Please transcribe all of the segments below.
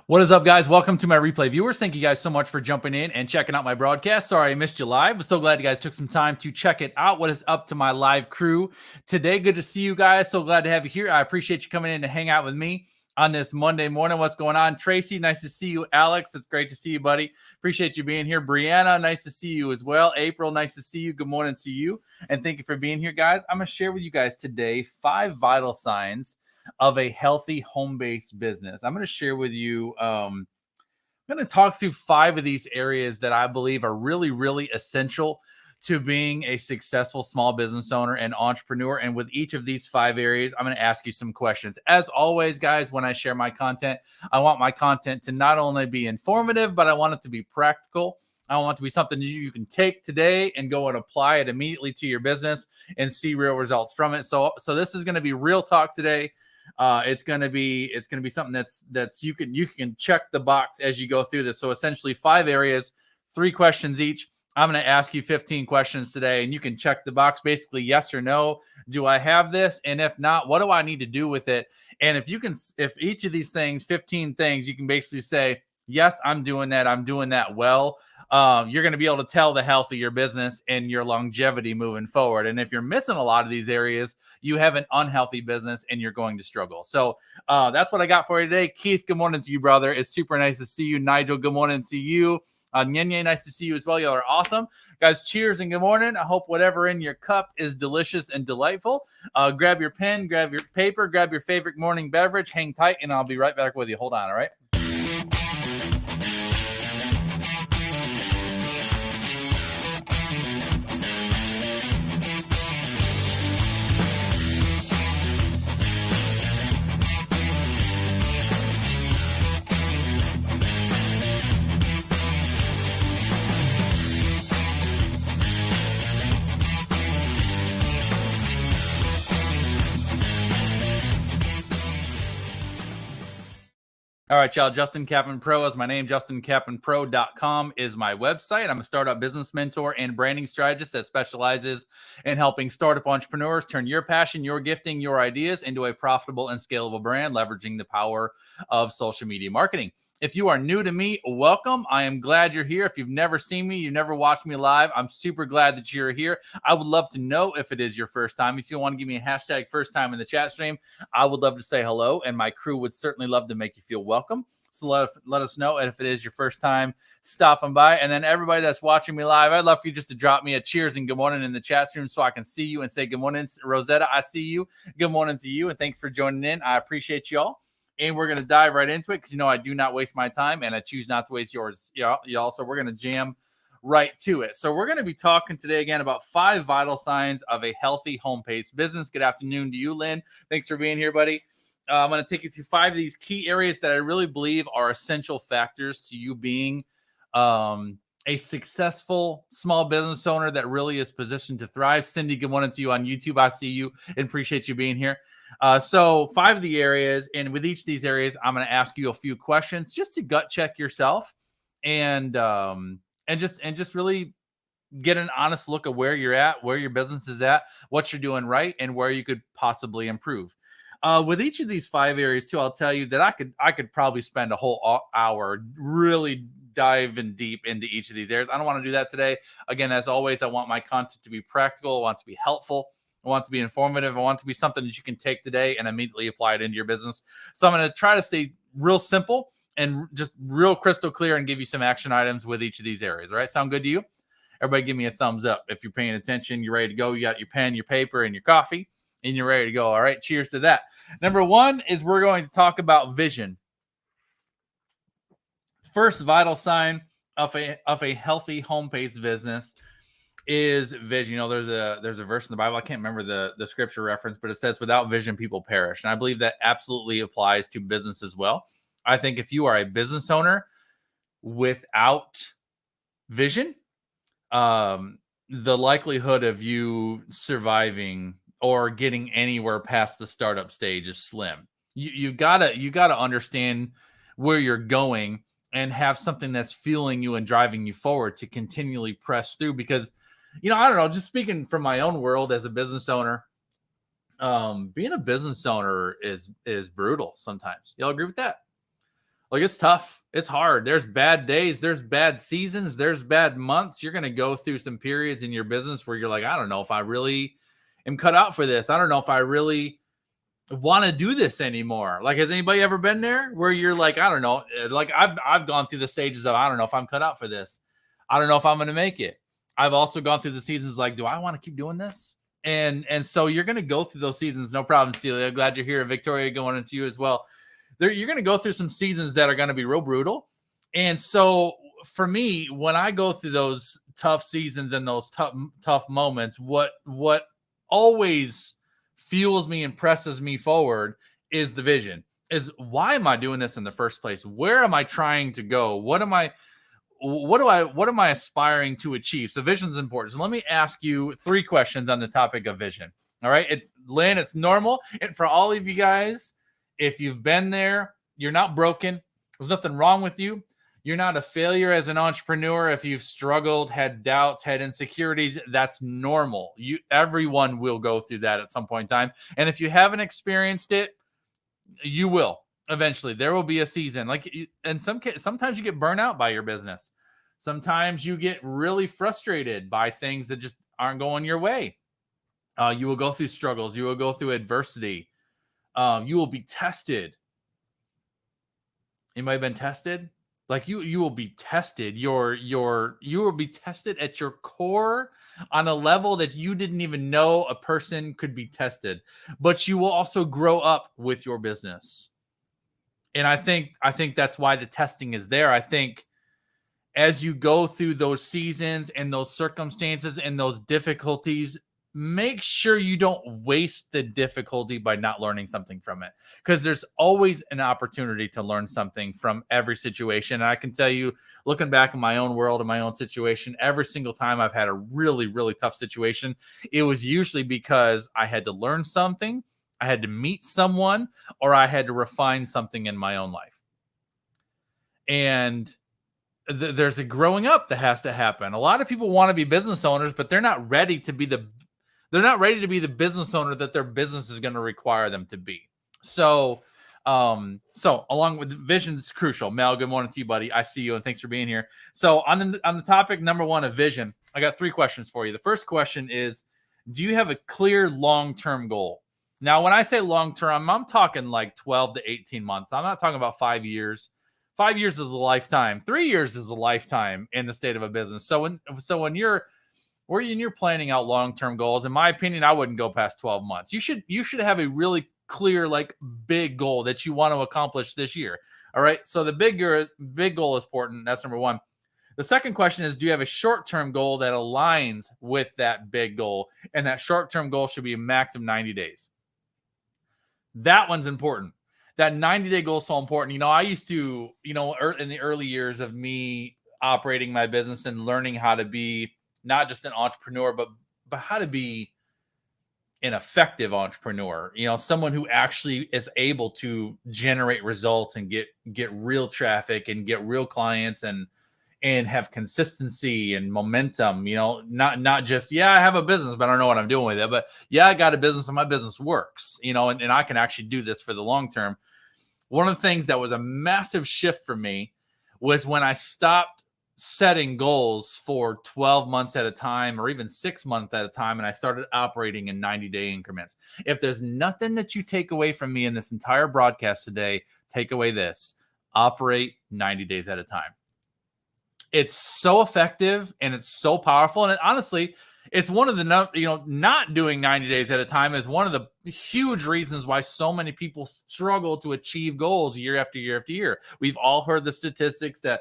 What is up, guys? Welcome to my replay viewers. Thank you guys so much for jumping in and checking out my broadcast. Sorry I missed you live, but so glad you guys took some time to check it out. What is up to my live crew today? Good to see you guys. So glad to have you here. I appreciate you coming in to hang out with me on this Monday morning. What's going on? Tracy, nice to see you. Alex, it's great to see you, buddy. Appreciate you being here. Brianna, nice to see you as well. April, nice to see you. Good morning to you. And thank you for being here, guys. I'm going to share with you guys today 5 vital signs of a healthy home-based business. I'm going to share with you, I'm going to talk through 5 of these areas that I believe are really, really essential to being a successful small business owner and entrepreneur. And with each of these 5 areas, I'm going to ask you some questions. As always, guys, when I share my content, I want my content to not only be informative, but I want it to be practical. I want it to be something you can take today and go and apply it immediately to your business and see real results from it. So this is going to be real talk today. It's gonna be something that's you can check the box as you go through this. So essentially 5 areas, 3 questions each. I'm going to ask you 15 questions today, and you can check the box basically yes or no. Do I have this? And if not, what do I need to do with it? And if each of these things, 15 things, you can basically say, yes, I'm doing that. I'm doing that well. You're going to be able to tell the health of your business and your longevity moving forward. And if you're missing a lot of these areas, you have an unhealthy business and you're going to struggle. So that's what I got for you today. Keith, good morning to you, brother. It's super nice to see you. Nigel, good morning to you. Nyenye, nice to see you as well. Y'all are awesome. Guys, cheers and good morning. I hope whatever in your cup is delicious and delightful. Grab your pen, grab your paper, grab your favorite morning beverage, hang tight, and I'll be right back with you. Hold on, all right? All right, y'all. Justin Kaplan Pro is my name. JustinKaplanPro.com is my website. I'm a startup business mentor and branding strategist that specializes in helping startup entrepreneurs turn your passion, your gifting, your ideas into a profitable and scalable brand, leveraging the power of social media marketing. If you are new to me, welcome. I am glad you're here. If you've never seen me, you've never watched me live, I'm super glad that you're here. I would love to know if it is your first time. If you want to give me a hashtag first time in the chat stream, I would love to say hello, and my crew would certainly love to make you feel welcome. So let us know if it is your first time stopping by. And then everybody that's watching me live, I'd love for you just to drop me a cheers and good morning in the chat stream so I can see you and say good morning. Rosetta, I see you. Good morning to you, and thanks for joining in. I appreciate y'all. And we're going to dive right into it because, I do not waste my time, and I choose not to waste yours, y'all. So we're going to jam right to it. So we're going to be talking today again about 5 vital signs of a healthy home-based business. Good afternoon to you, Lynn. Thanks for being here, buddy. I'm going to take you through 5 of these key areas that I really believe are essential factors to you being a successful small business owner that really is positioned to thrive. Cindy, good morning to you on YouTube. I see you and appreciate you being here. So 5 of the areas, and with each of these areas, I'm going to ask you a few questions just to gut check yourself and just really get an honest look at where you're at, where your business is at, what you're doing right, and where you could possibly improve. With each of these 5 areas too, I'll tell you that I could probably spend a whole hour really diving deep into each of these areas. I don't want to do that today. Again, as always, I want my content to be practical. I want it to be helpful. I want it to be informative. I want it to be something that you can take today and immediately apply it into your business. So I'm going to try to stay real simple and just real crystal clear and give you some action items with each of these areas. All right. Sound good to you? Everybody give me a thumbs up. If you're paying attention, you're ready to go. You got your pen, your paper, and your coffee, and you're ready to go. All right. Cheers to that. Number 1 is we're going to talk about vision. First vital sign of a healthy home-based business is vision. There's a verse in the Bible. I can't remember the scripture reference, but it says, without vision, people perish. And I believe that absolutely applies to business as well. I think if you are a business owner without vision, the likelihood of you surviving or getting anywhere past the startup stage is slim. You gotta understand where you're going and have something that's fueling you and driving you forward to continually press through. Because, I don't know, just speaking from my own world as a business owner, being a business owner is brutal sometimes. Y'all agree with that? Like, it's tough. It's hard. There's bad days. There's bad seasons. There's bad months. You're going to go through some periods in your business where you're like, I don't know if I really am cut out for this. I don't know if I really want to do this anymore. Like, has anybody ever been there where you're like, I don't know, like I've gone through the stages of, I don't know if I'm cut out for this. I don't know if I'm going to make it. I've also gone through the seasons like, do I want to keep doing this? And so you're going to go through those seasons. No problem, Celia. I'm glad you're here. Victoria, going into you as well. You're going to go through some seasons that are going to be real brutal. And so for me, when I go through those tough seasons and those tough moments, what always fuels me and presses me forward is the vision. Is why am I doing this in the first place? Where am I trying to go? What am I aspiring to achieve? So vision is important. So let me ask you 3 questions on the topic of vision. All right, Lynn, it's normal. And for all of you guys, if you've been there, you're not broken. There's nothing wrong with you. You're not a failure as an entrepreneur. If you've struggled, had doubts, had insecurities, that's normal. Everyone will go through that at some point in time. And if you haven't experienced it, you will eventually. There will be a season. Like, in sometimes you get burnt out by your business. Sometimes you get really frustrated by things that just aren't going your way. You will go through struggles. You will go through adversity. You will be tested. Anybody been tested? Like, you will be tested. You will be tested at your core on a level that you didn't even know a person could be tested. But you will also grow up with your business. And I think that's why the testing is there. I think as you go through those seasons and those circumstances and those difficulties, make sure you don't waste the difficulty by not learning something from it, because there's always an opportunity to learn something from every situation. And I can tell you, looking back in my own world and my own situation, every single time I've had a really, really tough situation, it was usually because I had to learn something, I had to meet someone, or I had to refine something in my own life. And there's a growing up that has to happen. A lot of people want to be business owners, but they're not ready to be the business owner that their business is going to require them to be. So along with vision is crucial. Mel, good morning to you, buddy. I see you, and thanks for being here. So on the topic number 1 of vision, I got 3 questions for you. The first question is, do you have a clear long-term goal? Now, when I say long-term, I'm talking like 12 to 18 months. I'm not talking about 5 years. 5 years is a lifetime. 3 years is a lifetime in the state of a business. So when you're planning out long-term goals, in my opinion, I wouldn't go past 12 months. You should have a really clear, like, big goal that you want to accomplish this year. All right. So the big goal is important. That's number 1. The second question is, do you have a short-term goal that aligns with that big goal? And that short-term goal should be a max of 90 days. That one's important. That 90-day goal is so important. I used to, in the early years of me operating my business and learning how to be not just an entrepreneur, but how to be an effective entrepreneur, someone who actually is able to generate results and get real traffic and get real clients and have consistency and momentum, not just, I have a business, but I don't know what I'm doing with it. But I got a business and my business works, and I can actually do this for the long term. One of the things that was a massive shift for me was when I stopped setting goals for 12 months at a time or even 6 months at a time, and I started operating in 90-day increments. If there's nothing that you take away from me in this entire broadcast today, take away this: operate 90 days at a time. It's so effective and it's so powerful. And honestly, it's one of the, not doing 90 days at a time is one of the huge reasons why so many people struggle to achieve goals year after year after year. We've all heard the statistics that,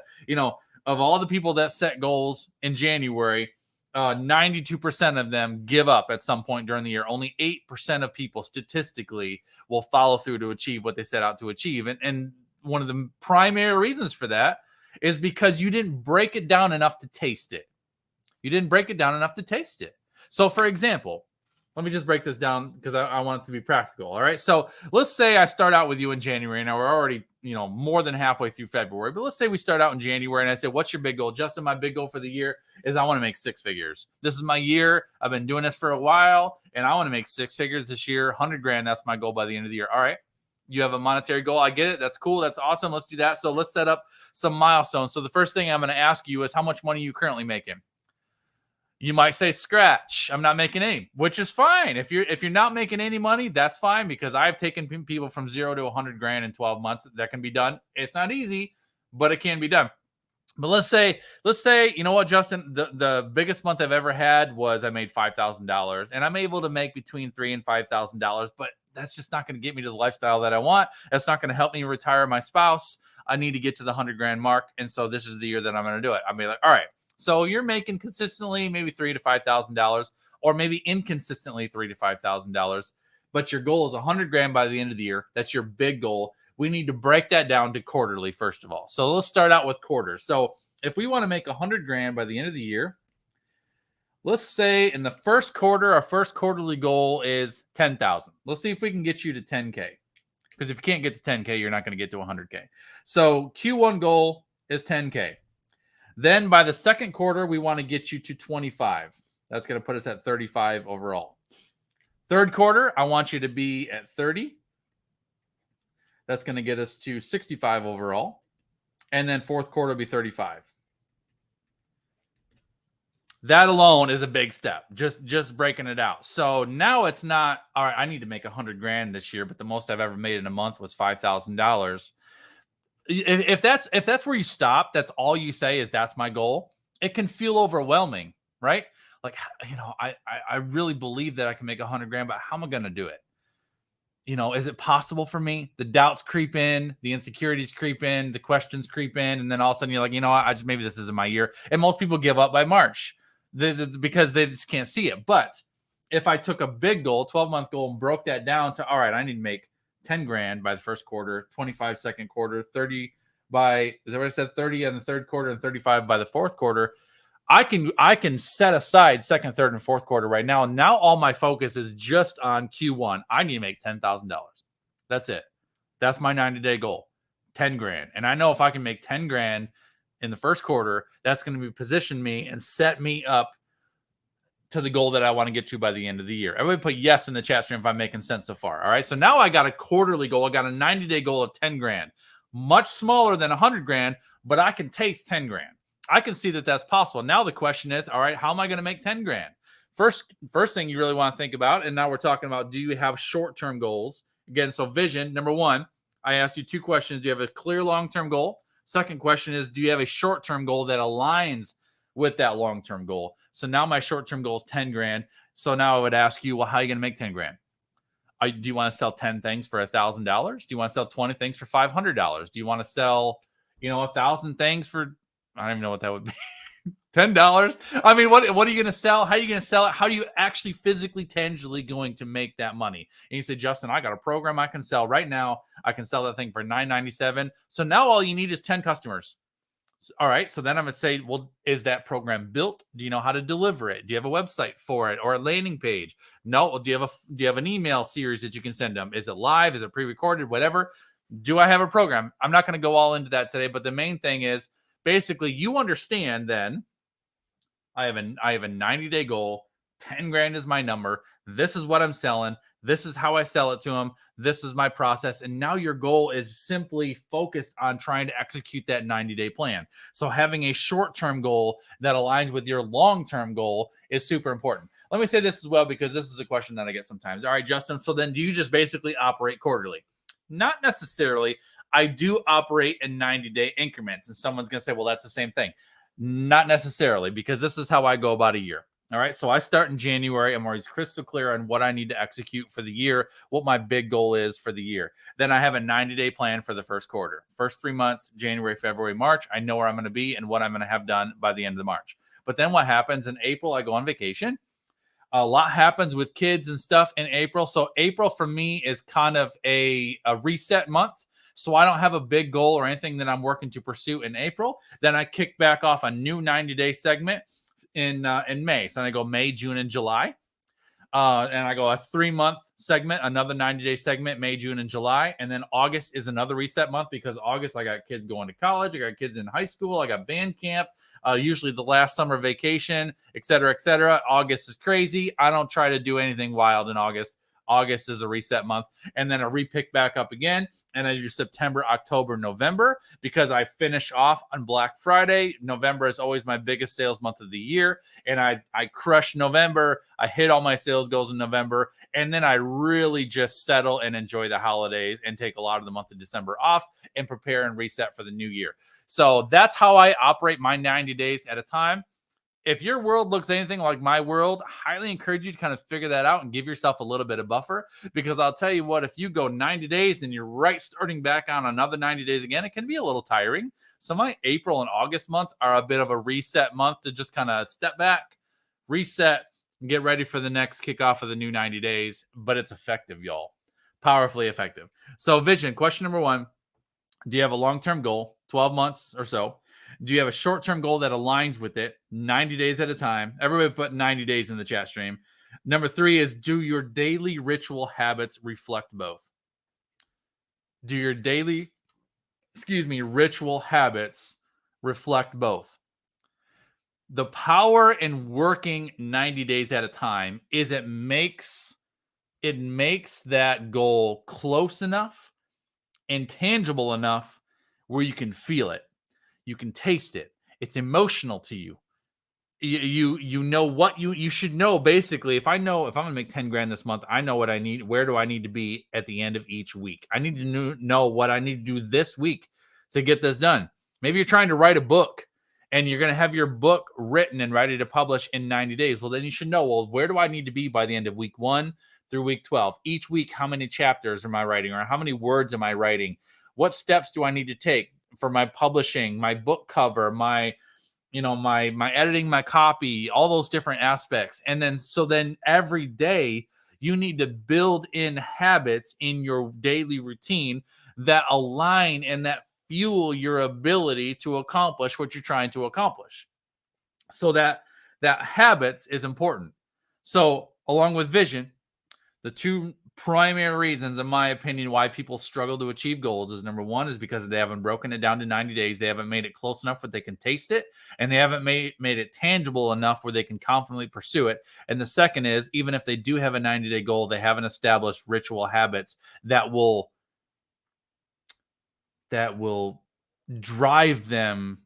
of all the people that set goals in January, 92% of them give up at some point during the year. Only 8% of people statistically will follow through to achieve what they set out to achieve. And one of the primary reasons for that is because you didn't break it down enough to taste it. So, for example, let me just break this down because I want it to be practical. All right. So let's say I start out with you in January. Now we're already, more than halfway through February, but let's say we start out in January and I say, what's your big goal? Justin, my big goal for the year is I want to make 6 figures. This is my year. I've been doing this for a while and I want to make 6 figures this year, 100 grand. That's my goal by the end of the year. All right. You have a monetary goal. I get it. That's cool. That's awesome. Let's do that. So let's set up some milestones. So the first thing I'm going to ask you is how much money are you currently making? You might say scratch. I'm not making any, which is fine. If you're not making any money, that's fine, because I've taken people from 0 to 100 grand in 12 months. That can be done. It's not easy, but it can be done. But let's say, you know what, Justin, the biggest month I've ever had was I made $5,000, and I'm able to make between $3,000 and $5,000, but that's just not going to get me to the lifestyle that I want. That's not going to help me retire my spouse. I need to get to the 100 grand mark. And so this is the year that I'm going to do it. I'll be like, all right, so you're making consistently maybe $3,000 to $5,000, or maybe inconsistently $3,000 to $5,000, but your goal is 100 grand by the end of the year. That's your big goal. We need to break that down to quarterly, first of all. So let's start out with quarters. So if we want to make 100 grand by the end of the year, let's say in the first quarter, our first quarterly goal is 10,000. Let's see if we can get you to 10K. Because if you can't get to 10K, you're not going to get to 100K. So Q1 goal is 10K. Then by the second quarter, we want to get you to 25. That's going to put us at 35 overall. Third quarter, I want you to be at 30. That's going to get us to 65 overall. And then fourth quarter will be 35. That alone is a big step, just breaking it out. So now it's not, all right, I need to make 100 grand this year, but the most I've ever made in a month was $5,000. If that's where you stop, that's all you say is that's my goal, it can feel overwhelming, right? Like, you know, I really believe that I can make 100 grand, but how am I going to do it? You know, is it possible for me? The doubts creep in, the insecurities creep in, the questions creep in, and then all of a sudden you're like, you know, maybe this isn't my year. And most people give up by March because they just can't see it. But if I took a big goal, 12-month goal, and broke that down to, all right, I need to make 10 grand by the first quarter, 25 second quarter, 30 by, is that what I said? 30 in the third quarter and 35 by the fourth quarter. I can set aside second, third, and fourth quarter right now. Now all my focus is just on Q1. I need to make $10,000. That's it. That's my 90-day goal, 10 grand. And I know if I can make 10 grand in the first quarter, that's going to position me and set me up to the goal that I want to get to by the end of the year. Everybody put yes in the chat stream if I'm making sense so far. All right. So now I got a quarterly goal. I got a 90-day goal of 10 grand, much smaller than 100 grand, but I can taste 10 grand. I can see that that's possible. Now the question is, all right, how am I going to make 10 grand? First thing you really want to think about, and now we're talking about, do you have short-term goals? Again, so vision, number one, I asked you two questions. Do you have a clear long-term goal? Second question is, do you have a short-term goal that aligns with that long-term goal? So now my short-term goal is 10 grand. So now I would ask you, well, how are you going to make 10 grand? Do you want to sell 10 things for $1,000? Do you want to sell 20 things for $500? Do you want to sell, 1,000 things for, I don't even know what that would be. $10. I mean, what are you going to sell? How are you going to sell it? How are you actually physically, tangibly going to make that money? And you say, Justin, I got a program I can sell right now. I can sell that thing for $9.97. So now all you need is 10 customers. All right. So then I'm going to say, well, is that program built? Do you know how to deliver it? Do you have a website for it or a landing page? No. Well, do you have an email series that you can send them? Is it live? Is it pre-recorded? Whatever. Do I have a program? I'm not going to go all into that today, but the main thing is, basically, you understand then I have a 90-day goal. 10 grand is my number. This is what I'm selling. This is how I sell it to them. This is my process. And now your goal is simply focused on trying to execute that 90-day plan. So having a short-term goal that aligns with your long-term goal is super important. Let me say this as well, because this is a question that I get sometimes. All right, Justin, so then do you just basically operate quarterly? Not necessarily. I do operate in 90-day increments. And someone's going to say, well, that's the same thing. Not necessarily, because this is how I go about a year. All right. So I start in January. I'm always crystal clear on what I need to execute for the year, what my big goal is for the year. Then I have a 90-day plan for the first quarter. First 3 months, January, February, March. I know where I'm going to be and what I'm going to have done by the end of the March. But then what happens in April, I go on vacation. A lot happens with kids and stuff in April. So April for me is kind of a reset month. So I don't have a big goal or anything that I'm working to pursue in April. Then I kick back off a new 90-day segment in May. So I go May, June, and July. And I go a 3-month segment, another 90-day segment, May, June, and July. And then August is another reset month, because August, I got kids going to college. I got kids in high school. I got band camp, usually the last summer vacation, et cetera, et cetera. August is crazy. I don't try to do anything wild in August. August is a reset month, and then a repick back up again. And then your September, October, November, because I finish off on Black Friday. November is always my biggest sales month of the year. And I crush November. I hit all my sales goals in November. And then I really just settle and enjoy the holidays and take a lot of the month of December off and prepare and reset for the new year. So that's how I operate my 90 days at a time. If your world looks anything like my world, I highly encourage you to kind of figure that out and give yourself a little bit of buffer, because I'll tell you what, if you go 90 days, then you're right starting back on another 90 days again. It can be a little tiring. So my April and August months are a bit of a reset month to just kind of step back, reset, and get ready for the next kickoff of the new 90 days. But it's effective, y'all. Powerfully effective. So vision, question number 1. Do you have a long-term goal, 12 months or so? Do you have a short-term goal that aligns with it, 90 days at a time? Everybody put 90 days in the chat stream. Number 3 is, do your daily ritual habits reflect both? Do your daily, ritual habits reflect both? The power in working 90 days at a time is it makes that goal close enough and tangible enough where you can feel it. You can taste it. It's emotional to you. You know what you should know. Basically, if I'm going to make 10 grand this month, I know what I need. Where do I need to be at the end of each week? I need to know what I need to do this week to get this done. Maybe you're trying to write a book and you're going to have your book written and ready to publish in 90 days. Well, then you should know, well, where do I need to be by the end of week 1 through week 12? Each week, how many chapters am I writing, or how many words am I writing? What steps do I need to take for my publishing, my book cover, my editing, my copy, all those different aspects? And then every day you need to build in habits in your daily routine that align and that fuel your ability to accomplish what you're trying to accomplish. So that habits is important. So along with vision, the 2 primary reasons, in my opinion, why people struggle to achieve goals is, number 1 is because they haven't broken it down to 90 days. They haven't made it close enough where they can taste it, and they haven't made it tangible enough where they can confidently pursue it. And the second is, even if they do have a 90-day goal, they haven't established ritual habits that will drive them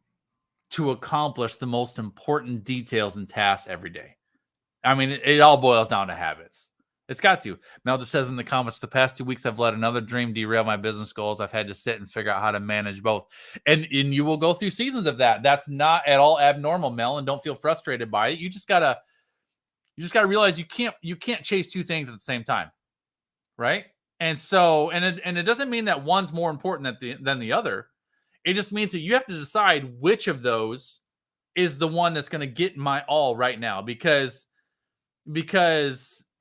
to accomplish the most important details and tasks every day. I mean, it all boils down to habits. It's got to. Mel just says in the comments, the past 2 weeks, I've let another dream derail my business goals. I've had to sit and figure out how to manage both. And you will go through seasons of that. That's not at all abnormal, Mel, and don't feel frustrated by it. You just gotta realize you can't chase 2 things at the same time. Right? And so, and it doesn't mean that one's more important than the other. It just means that you have to decide which of those is the one that's going to get my all right now, because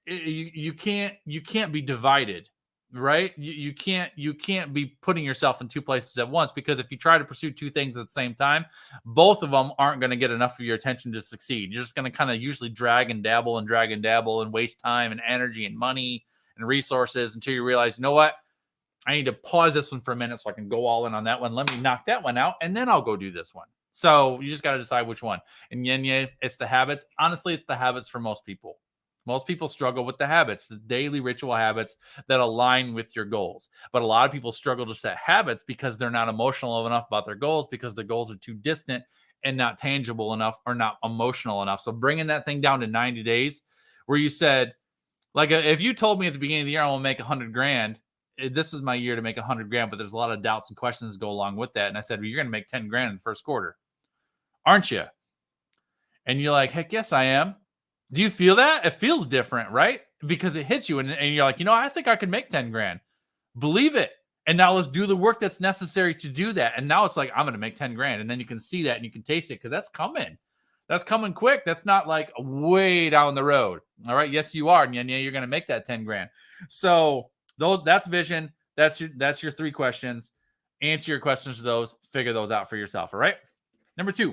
you can't be divided, right? You can't be putting yourself in 2 places at once, because if you try to pursue 2 things at the same time, both of them aren't going to get enough of your attention to succeed. You're just going to kind of usually drag and dabble and waste time and energy and money and resources until you realize, you know what? I need to pause this one for a minute so I can go all in on that one. Let me knock that one out, and then I'll go do this one. So you just got to decide which one. And Yenye, it's the habits. Honestly, it's the habits for most people. Most people struggle with the habits, the daily ritual habits that align with your goals. But a lot of people struggle to set habits because they're not emotional enough about their goals, because the goals are too distant and not tangible enough or not emotional enough. So bringing that thing down to 90 days where you said, like, if you told me at the beginning of the year, I want to make 100 grand, this is my year to make 100 grand, but there's a lot of doubts and questions that go along with that. And I said, well, you're going to make 10 grand in the first quarter, aren't you? And you're like, heck yes, I am. Do you feel that? It feels different, right? Because it hits you and you're like, I think I could make 10 grand. Believe it. And now let's do the work that's necessary to do that. And now it's like, I'm going to make 10 grand. And then you can see that and you can taste it, because that's coming. That's coming quick. That's not like way down the road. All right. Yes, you are. And yeah, you're going to make that 10 grand. So that's vision. That's your 3 questions. Answer your questions to those. Figure those out for yourself. All right. Number 2.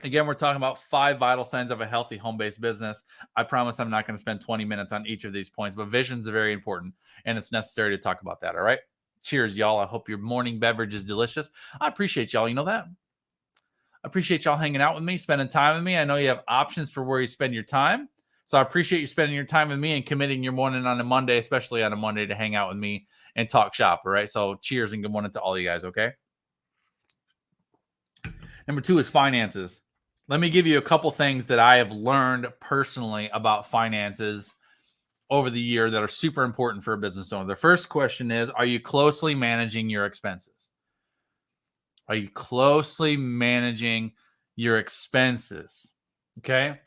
Again, we're talking about 5 vital signs of a healthy home-based business. I promise I'm not going to spend 20 minutes on each of these points, but visions are very important, and it's necessary to talk about that. All right. Cheers, y'all. I hope your morning beverage is delicious. I appreciate y'all. You know that. I appreciate y'all hanging out with me, spending time with me. I know you have options for where you spend your time. So I appreciate you spending your time with me and committing your morning on a Monday, especially on a Monday, to hang out with me and talk shop. All right. So cheers and good morning to all you guys. Okay. Number 2 is finances. Let me give you a couple things that I have learned personally about finances over the year that are super important for a business owner. The first question is, are you closely managing your expenses? Are you closely managing your expenses? Okay.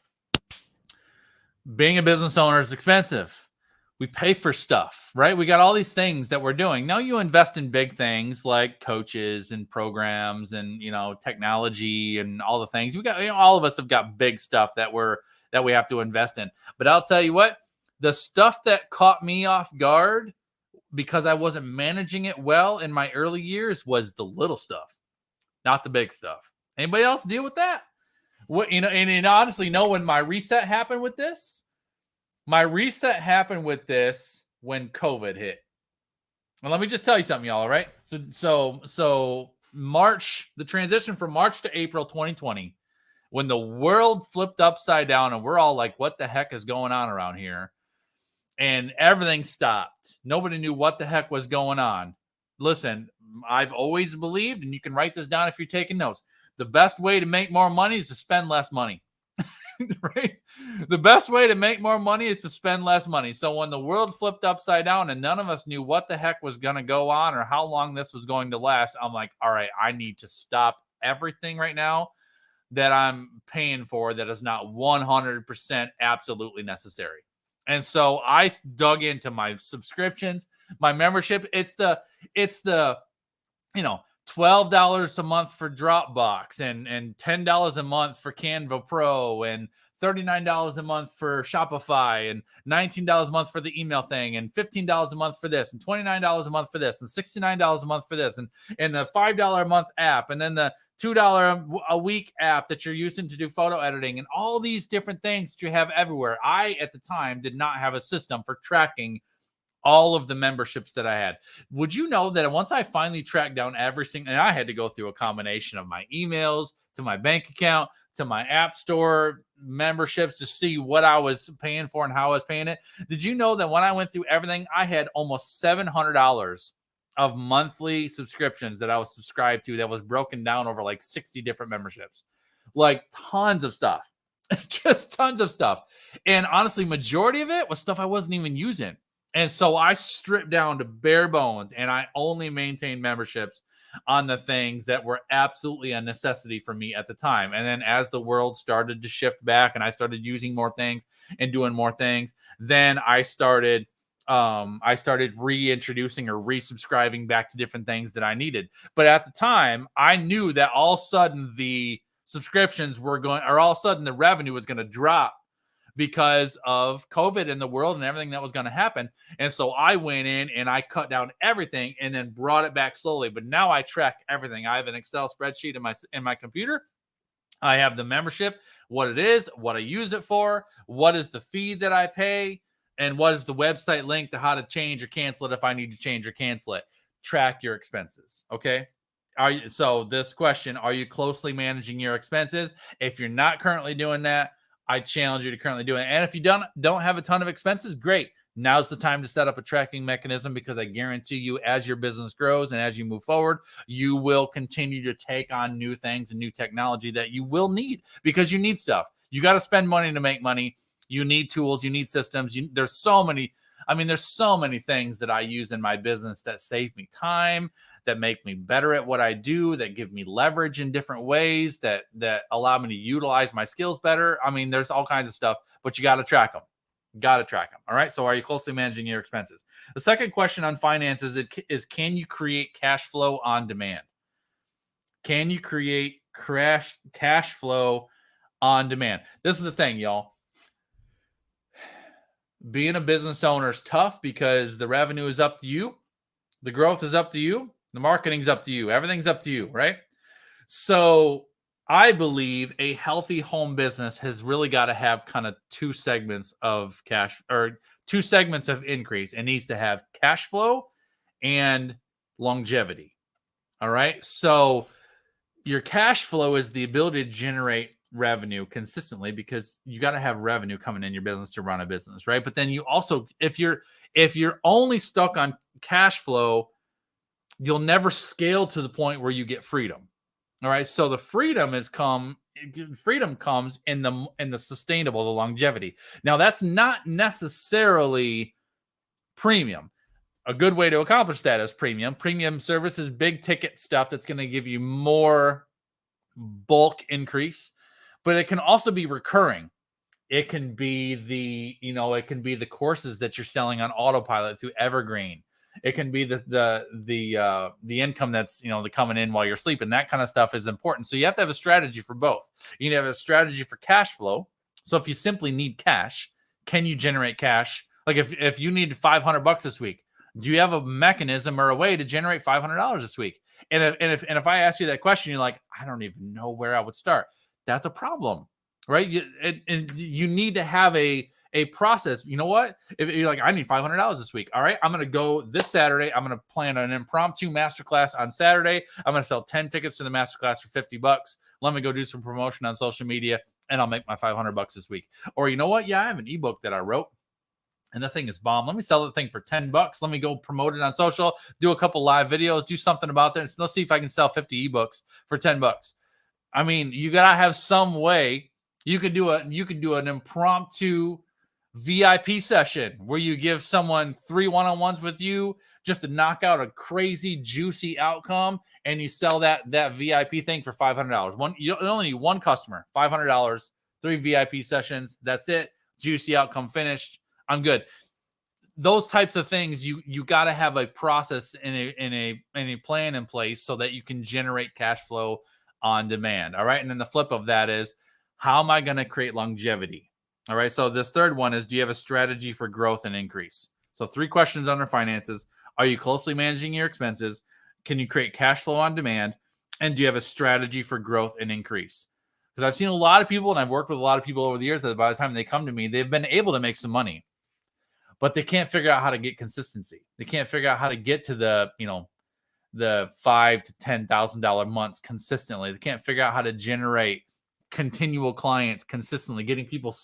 Being a business owner is expensive. We pay for stuff, right? We got all these things that we're doing. Now you invest in big things like coaches and programs and, technology and all the things. We got, all of us have got big stuff that we have to invest in. But I'll tell you what, the stuff that caught me off guard because I wasn't managing it well in my early years was the little stuff, not the big stuff. Anybody else deal with that? What, and honestly, when my reset happened with this, when COVID hit. And let me just tell you something, y'all. All right. So March, the transition from March to April 2020, when the world flipped upside down and we're all like, what the heck is going on around here? And everything stopped. Nobody knew what the heck was going on. Listen, I've always believed, and you can write this down if you're taking notes, the best way to make more money is to spend less money. Right? The best way to make more money is to spend less money. So when the world flipped upside down and none of us knew what the heck was going to go on or how long this was going to last, I'm like, all right, I need to stop everything right now that I'm paying for that is not 100% absolutely necessary. And so I dug into my subscriptions, my membership. It's the $12 a month for Dropbox and $10 a month for Canva Pro and $39 a month for Shopify and $19 a month for the email thing and $15 a month for this and $29 a month for this and $69 a month for this and the $5 a month app and then the $2 a week app that you're using to do photo editing and all these different things that you have everywhere. I, at the time, did not have a system for tracking all of the memberships that I had. Would you know that once I finally tracked down every single, and I had to go through a combination of my emails to my bank account to my app store memberships to see what I was paying for and how I was paying it. Did you know that when I went through everything, I had almost $700 of monthly subscriptions that I was subscribed to that was broken down over like 60 different memberships, like tons of stuff, just tons of stuff. And honestly, majority of it was stuff I wasn't even using. And so I stripped down to bare bones and I only maintained memberships on the things that were absolutely a necessity for me at the time. And then as the world started to shift back and I started using more things and doing more things, then I started reintroducing or resubscribing back to different things that I needed. But at the time, I knew that all of a sudden the subscriptions were going, or all of a sudden the revenue was going to drop because of COVID in the world and everything that was going to happen. And so I went in and I cut down everything and then brought it back slowly. But now I track everything. I have an Excel spreadsheet in my computer. I have the membership, what it is, what I use it for, what is the fee that I pay, and what is the website link to how to change or cancel it if I need to change or cancel it. Track your expenses, okay? So this question, are you closely managing your expenses? If you're not currently doing that, I challenge you to currently do it. And if you don't have a ton of expenses, great. Now's the time to set up a tracking mechanism because I guarantee you as your business grows and as you move forward, you will continue to take on new things and new technology that you will need because you need stuff. You got to spend money to make money. You need tools. You need systems. There's so many things that I use in my business that save me time, that make me better at what I do, that give me leverage in different ways, that allow me to utilize my skills better. I mean, there's all kinds of stuff, but you got to track them. All right. So are you closely managing your expenses? The second question on finances is can you create cash flow on demand? Can you create cash flow on demand? This is the thing, y'all. Being a business owner is tough because the revenue is up to you. The growth is up to you. The marketing's up to you. Everything's up to you, right? So I believe a healthy home business has really got to have kind of two segments of increase. It needs to have cash flow and longevity. All right. So your cash flow is the ability to generate revenue consistently, because you got to have revenue coming in your business to run a business, right? But then you also, if you're only stuck on cash flow, you'll never scale to the point where you get freedom. All right. So the freedom comes in the sustainable, the longevity. Now, that's not necessarily premium. A good way to accomplish that is premium. Premium service is big ticket stuff that's going to give you more bulk increase, but it can also be recurring. It can be the courses that you're selling on autopilot through Evergreen. It can be the income that's the coming in while you're sleeping. That kind of stuff is important. So you have to have a strategy for both. You need to have a strategy for cash flow. So if you simply need cash, can you generate cash? Like if you need $500 this week, do you have a mechanism or a way to generate $500 this week? And if I ask you that question, you're like, I don't even know where I would start. That's a problem, right? You need to have a process. You know what? If you're like, I need $500 this week. All right, I'm going to go this Saturday. I'm going to plan an impromptu masterclass on Saturday. I'm going to sell 10 tickets to the masterclass for $50. Let me go do some promotion on social media, and I'll make my $500 this week. Or you know what? Yeah, I have an ebook that I wrote, and the thing is bomb. Let me sell the thing for $10. Let me go promote it on social, do a couple live videos, do something about that. Let's see if I can sell 50 ebooks for $10. I mean, you gotta have some way. You could do an impromptu VIP session where you give someone 3 one-on-ones with you just to knock out a crazy juicy outcome, and you sell that VIP thing for $500. You only need one customer, $500, 3 VIP sessions. That's it. Juicy outcome finished. I'm good. Those types of things, you got to have a process and a plan in place so that you can generate cash flow on demand. All right. And then the flip of that is, how am I going to create longevity? All right. So this third one is, do you have a strategy for growth and increase? So 3 questions under finances. Are you closely managing your expenses? Can you create cash flow on demand? And do you have a strategy for growth and increase? Because I've seen a lot of people, and I've worked with a lot of people over the years, that by the time they come to me, they've been able to make some money, but they can't figure out how to get consistency. They can't figure out how to get to the $5,000 to $10,000 months consistently. They can't figure out how to generate continual clients consistently, getting people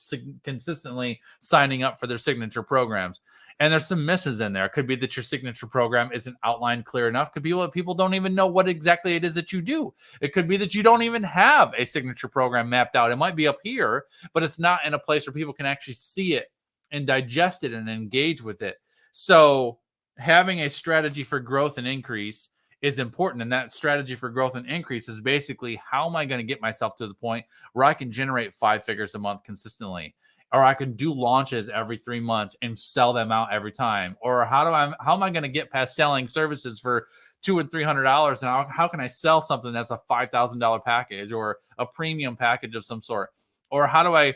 consistently signing up for their signature programs. And there's some misses in there. It could be that your signature program isn't outlined clear enough. It could be that people don't even know what exactly it is that you do. It could be that you don't even have a signature program mapped out. It might be up here, but it's not in a place where people can actually see it and digest it and engage with it. So having a strategy for growth and increase is important. And that strategy for growth and increase is basically, how am I going to get myself to the point where I can generate 5 figures a month consistently? Or I can do launches every 3 months and sell them out every time? Or how am I going to get past selling services for $200 and $300? And how can I sell something that's a $5,000 package or a premium package of some sort? Or how do I,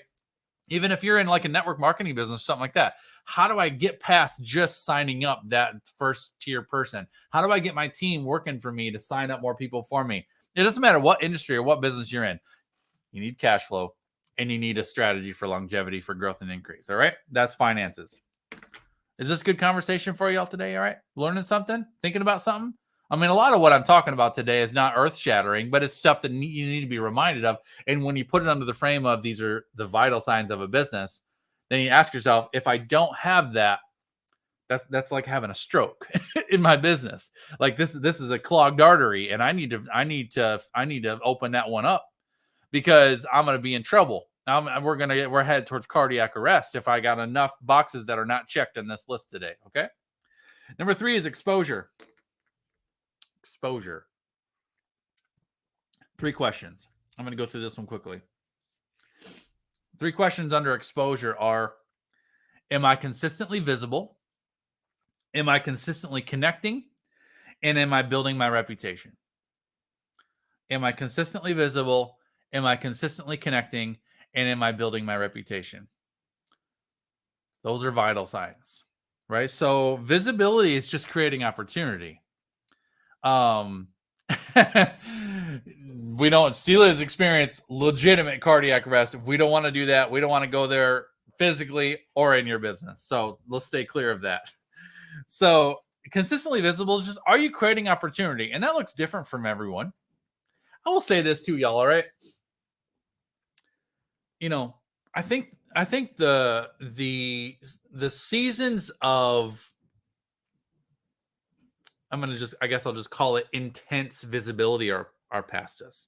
even if you're in like a network marketing business, something like that, how do I get past just signing up that first tier person? How do I get my team working for me to sign up more people for me? It doesn't matter what industry or what business you're in. You need cash flow, and you need a strategy for longevity, for growth and increase. All right. That's finances. Is this good conversation for y'all today? All right. Learning something, thinking about something. I mean, a lot of what I'm talking about today is not earth shattering, but it's stuff that you need to be reminded of. And when you put it under the frame of, these are the vital signs of a business, then you ask yourself, if I don't have that, that's like having a stroke in my business. Like this is a clogged artery, and I need to open that one up, because I'm going to be in trouble. We're headed towards cardiac arrest if I got enough boxes that are not checked in this list today. Okay. Number 3 is exposure. Exposure. 3 questions. I'm going to go through this one quickly. 3 questions under exposure are: am I consistently visible? Am I consistently connecting? And am I building my reputation? Am I consistently visible? Am I consistently connecting? And am I building my reputation? Those are vital signs, right? So visibility is just creating opportunity. We don't, Celia's experienced legitimate cardiac arrest. We don't want to do that. We don't want to go there physically or in your business. So let's stay clear of that. So consistently visible is just, are you creating opportunity? And that looks different from everyone. I will say this too, y'all. All right. you know, I think the seasons of, I guess I'll just call it intense visibility are past us.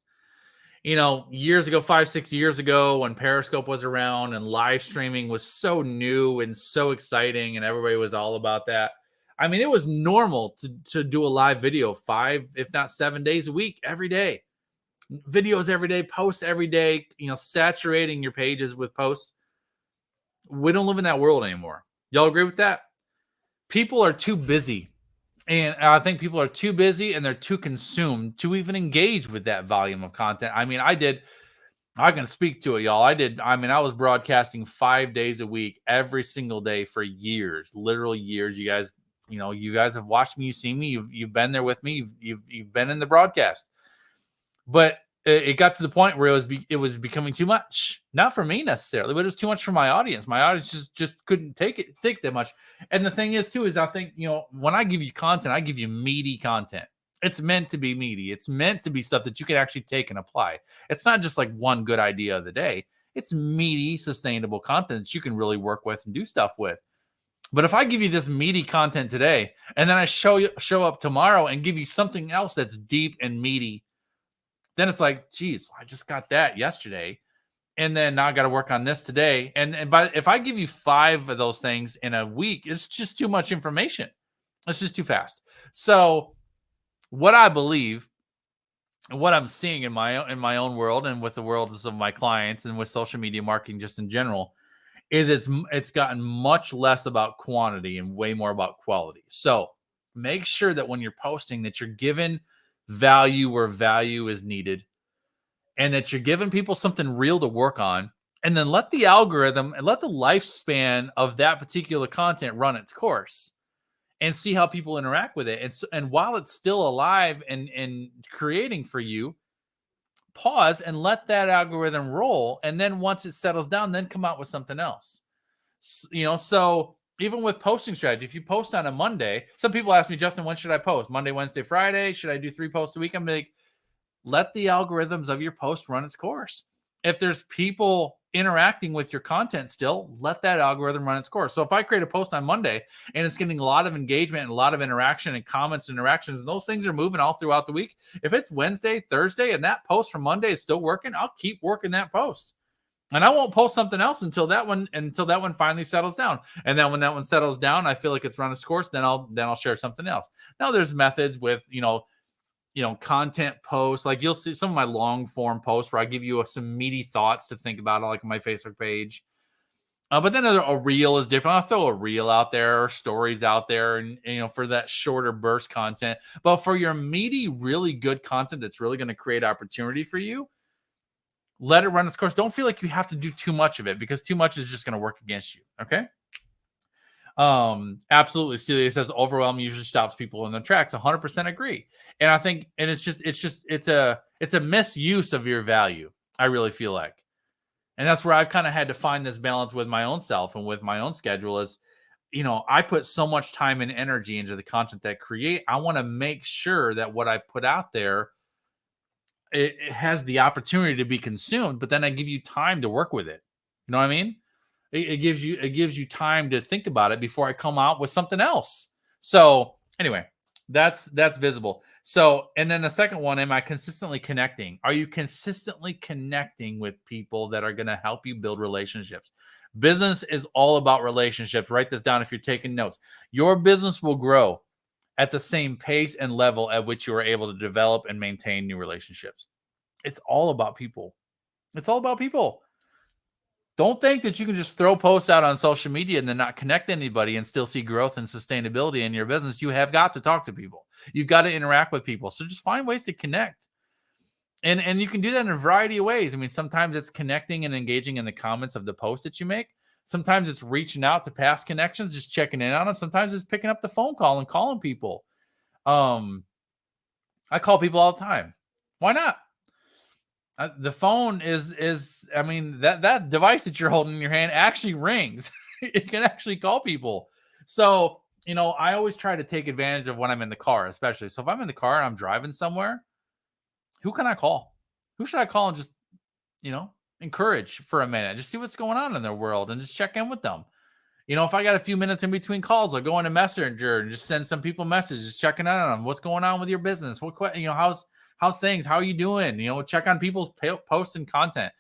Years ago, 5, 6 years ago, when Periscope was around and live streaming was so new and so exciting, and everybody was all about that. I mean, it was normal to do a live video 5, if not 7 days a week, every day. Videos every day, posts every day, saturating your pages with posts. We don't live in that world anymore. Y'all agree with that? People are too busy. And I think people are too busy and they're too consumed to even engage with that volume of content. I mean, I can speak to it, y'all. I was broadcasting 5 days a week, every single day for years, literal years. You guys have watched me, you've seen me, you've been there with me, you've been in the broadcast. But it got to the point where it was becoming too much, not for me necessarily, but it was too much for my audience. My audience just couldn't take that much. And the thing is too, is I think, when I give you content, I give you meaty content. It's meant to be meaty. It's meant to be stuff that you can actually take and apply. It's not just like one good idea of the day. It's meaty, sustainable content that you can really work with and do stuff with. But if I give you this meaty content today, and then I show up tomorrow and give you something else that's deep and meaty, then it's like, geez, I just got that yesterday. And then now I got to work on this today. But if I give you 5 of those things in a week, it's just too much information. It's just too fast. So what I believe and what I'm seeing in my own world and with the worlds of my clients and with social media marketing just in general is it's gotten much less about quantity and way more about quality. So make sure that when you're posting that you're given value where value is needed, and that you're giving people something real to work on, and then let the algorithm and let the lifespan of that particular content run its course and see how people interact with it. And while it's still alive and creating for you, pause and let that algorithm roll. And then once it settles down, then come out with something else. So even with posting strategy, if you post on a Monday, some people ask me, Justin, when should I post? Monday, Wednesday, Friday? Should I do 3 posts a week? I'm like, let the algorithms of your post run its course. If there's people interacting with your content still, let that algorithm run its course. So if I create a post on Monday and it's getting a lot of engagement and a lot of interaction and comments and interactions, and those things are moving all throughout the week, if it's Wednesday, Thursday, and that post from Monday is still working, I'll keep working that post. And I won't post something else until that one finally settles down. And then when that one settles down, I feel like it's run its course, then I'll share something else. Now there's methods with, content posts. Like you'll see some of my long form posts where I give you some meaty thoughts to think about, like on my Facebook page. But then a reel is different. I'll throw a reel out there or stories out there, and for that shorter burst content. But for your meaty, really good content that's really going to create opportunity for you, let it run its course. Don't feel like you have to do too much of it, because too much is just going to work against you. Okay. Absolutely. Celia says overwhelm usually stops people in their tracks. 100% agree. And I think, and it's a misuse of your value. I really feel like, and that's where I've kind of had to find this balance with my own self and with my own schedule is, I put so much time and energy into the content that I create. I want to make sure that what I put out there, it has the opportunity to be consumed, but then I give you time to work with it. You know what I mean? It gives you time to think about it before I come out with something else. So anyway, that's visible. So, and then the second one, am I consistently connecting? Are you consistently connecting with people that are going to help you build relationships? Business is all about relationships. Write this down if you're taking notes. Your business will grow at the same pace and level at which you are able to develop and maintain new relationships. It's all about people. It's all about people. Don't think that you can just throw posts out on social media and then not connect anybody and still see growth and sustainability in your business. You have got to talk to people. You've got to interact with people. So just find ways to connect. And you can do that in a variety of ways. I mean, sometimes it's connecting and engaging in the comments of the post that you make. Sometimes it's reaching out to past connections, just checking in on them. Sometimes it's picking up the phone call and calling people. I call people all the time. Why not? The phone is I mean, that device that you're holding in your hand actually rings. It can actually call people. So, I always try to take advantage of when I'm in the car, especially. So if I'm in the car and I'm driving somewhere, who can I call? Who should I call and just, encourage for a minute. Just see what's going on in their world and just check in with them. If I got a few minutes in between calls, I'll go into Messenger and just send some people messages, checking in on them. What's going on with your business? How's things? How are you doing? Check on people's posts and content.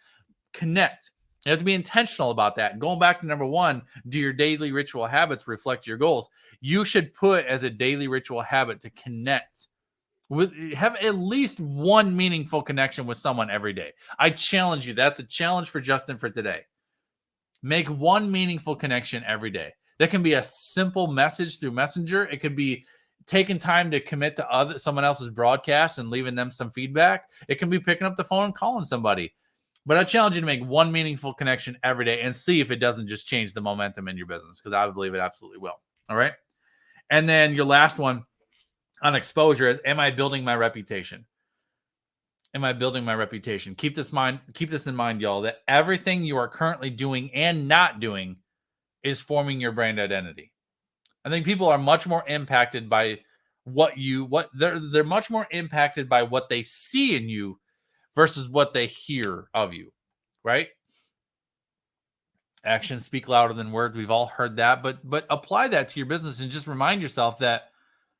Connect. You have to be intentional about that. And going back to number one, do your daily ritual habits reflect your goals? You should put as a daily ritual habit to connect have at least one meaningful connection with someone every day. I challenge you. That's a challenge for Justin for today. Make one meaningful connection every day. That can be a simple message through Messenger. It could be taking time to commit to someone else's broadcast and leaving them some feedback. It can be picking up the phone and calling somebody. But I challenge you to make one meaningful connection every day and see if it doesn't just change the momentum in your business, because I believe it absolutely will. All right. And then your last one on exposure is, am I building my reputation? Am I building my reputation? Keep this in mind, y'all, that everything you are currently doing and not doing is forming your brand identity. I think people are much more impacted by they're much more impacted by what they see in you versus what they hear of you, right? Actions speak louder than words. We've all heard that, but apply that to your business and just remind yourself that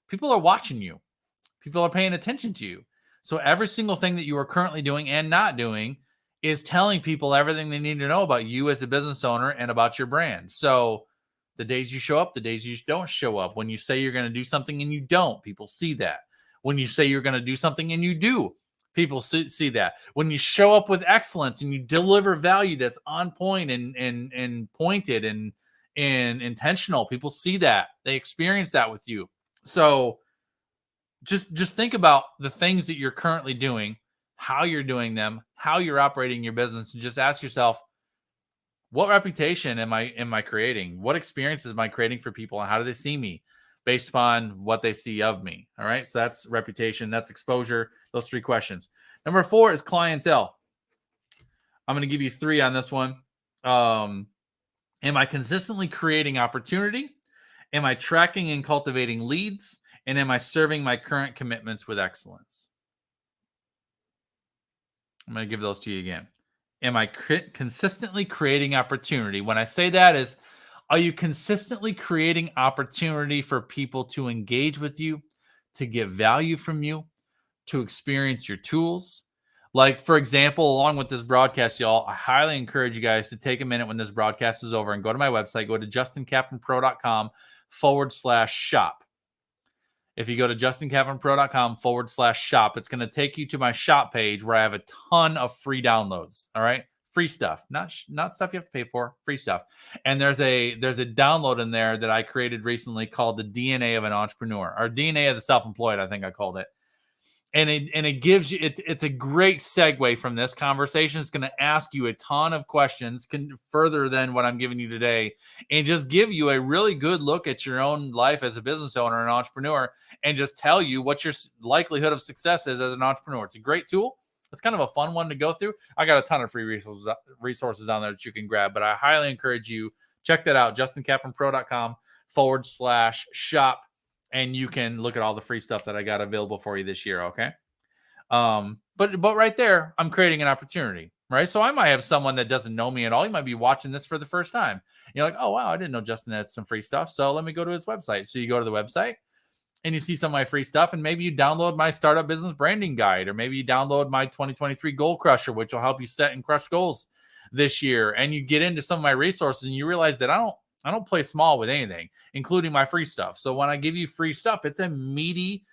people are watching you. People are paying attention to you. So every single thing that you are currently doing and not doing is telling people everything they need to know about you as a business owner and about your brand. So the days you show up, the days you don't show up, when you say you're going to do something and you don't, people see that. When you say you're going to do something and you do, people see that. When you show up with excellence and you deliver value that's on point and pointed and intentional, people see that. They experience that with you. So just think about the things that you're currently doing, how you're doing them, how you're operating your business, and just ask yourself, what reputation am I creating? What experiences am I creating for people, and how do they see me based upon what they see of me? All right. So that's reputation, that's exposure, those three questions. Number 4 is clientele. I'm going to give you 3 on this one. Am I consistently creating opportunity? Am I tracking and cultivating leads? And am I serving my current commitments with excellence? I'm going to give those to you again. Am I consistently creating opportunity? When I say that is, are you consistently creating opportunity for people to engage with you, to get value from you, to experience your tools? Like, for example, along with this broadcast, y'all, I highly encourage you guys to take a minute when this broadcast is over and go to my website, go to justincapmanpro.com/shop. If you go to justincapmanpro.com/shop, it's going to take you to my shop page where I have a ton of free downloads. All right. Free stuff, not stuff you have to pay for, free stuff. And there's a download in there that I created recently called the DNA of an entrepreneur, or DNA of the self-employed, I think I called it. And it gives you, it's a great segue from this conversation. It's going to ask you a ton of questions further than what I'm giving you today, and just give you a really good look at your own life as a business owner and entrepreneur, and just tell you what your likelihood of success is as an entrepreneur. It's a great tool. It's kind of a fun one to go through. I got a ton of free resources on there that you can grab, but I highly encourage you, check that out, justincapmanpro.com/shop. And you can look at all the free stuff that I got available for you this year. Okay. But right there, I'm creating an opportunity, right? So I might have someone that doesn't know me at all. You might be watching this for the first time. You're like, oh, wow, I didn't know Justin had some free stuff. So let me go to his website. So you go to the website and you see some of my free stuff, and maybe you download my startup business branding guide, or maybe you download my 2023 goal crusher, which will help you set and crush goals this year. And you get into some of my resources and you realize that I don't play small with anything, including my free stuff. So when I give you free stuff, it's a meaty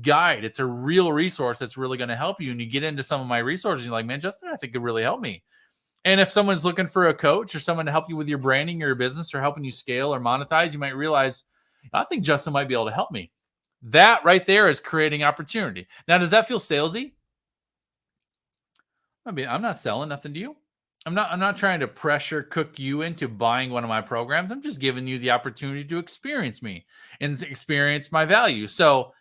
guide. It's a real resource that's really going to help you. And you get into some of my resources, and you're like, man, Justin, I think it could really help me. And if someone's looking for a coach or someone to help you with your branding or your business, or helping you scale or monetize, you might realize, I think Justin might be able to help me. That right there is creating opportunity. Now, does that feel salesy? I mean, I'm not selling nothing to you. I'm not trying to pressure cook you into buying one of my programs. I'm just giving you the opportunity to experience me and experience my value. So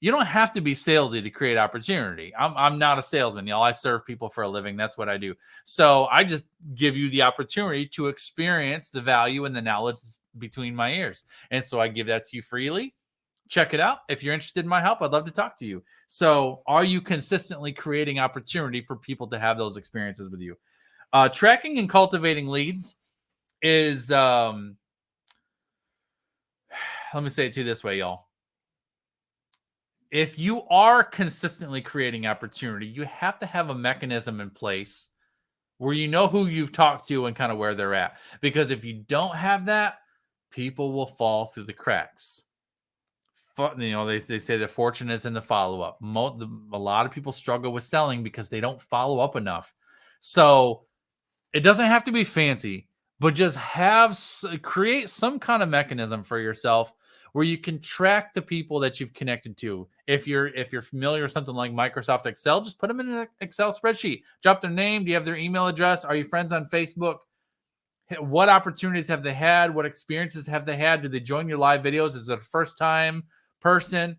you don't have to be salesy to create opportunity. I'm not a salesman, y'all. I serve people for a living. That's what I do. So I just give you the opportunity to experience the value and the knowledge between my ears. And so I give that to you freely. Check it out. If you're interested in my help, I'd love to talk to you. So are you consistently creating opportunity for people to have those experiences with you? Tracking and cultivating leads is, let me say it to you this way, y'all. If you are consistently creating opportunity, you have to have a mechanism in place where you know who you've talked to and kind of where they're at. Because if you don't have that, people will fall through the cracks. They say the fortune is in the follow-up. A lot of people struggle with selling because they don't follow up enough. So it doesn't have to be fancy, but just create some kind of mechanism for yourself where you can track the people that you've connected to. If you're familiar with something like Microsoft Excel, just put them in an Excel spreadsheet. Drop their name. Do you have their email address? Are you friends on Facebook? What opportunities have they had? What experiences have they had? Do they join your live videos? Is it a first time person?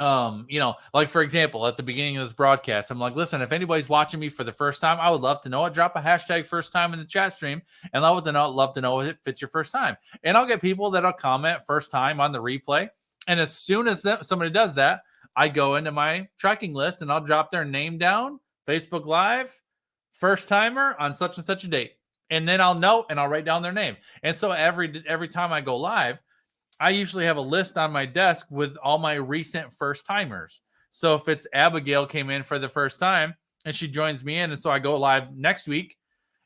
Like for example, at the beginning of this broadcast, I'm like, listen, if anybody's watching me for the first time, I would love to know it. Drop a hashtag first time in the chat stream, and I would love to know if it's your first time. And I'll get people that'll comment first time on the replay. And as soon as somebody does that, I go into my tracking list and I'll drop their name down, Facebook Live, first timer on such and such a date. And then I'll note and I'll write down their name. And so every time I go live, I usually have a list on my desk with all my recent first timers. So if it's Abigail came in for the first time and she joins me in, and so I go live next week.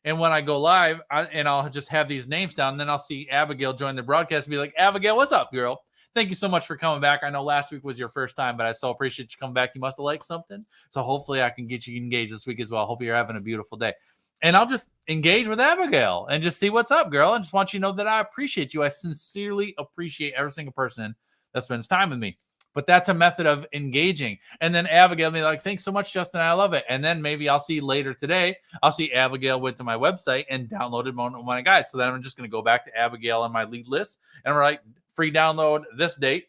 And when I go live, I'll just have these names down, and then I'll see Abigail join the broadcast and be like, Abigail, what's up, girl? Thank you so much for coming back. I know last week was your first time, but I so appreciate you coming back. You must have liked something. So hopefully I can get you engaged this week as well. Hope you're having a beautiful day. And I'll just engage with Abigail and just see what's up, girl. And just want you to know that I appreciate you. I sincerely appreciate every single person that spends time with me. But that's a method of engaging. And then Abigail will be like, thanks so much, Justin. I love it. And then maybe I'll see later today, I'll see Abigail went to my website and downloaded one of my guys. So then I'm just going to go back to Abigail on my lead list and write free download this date.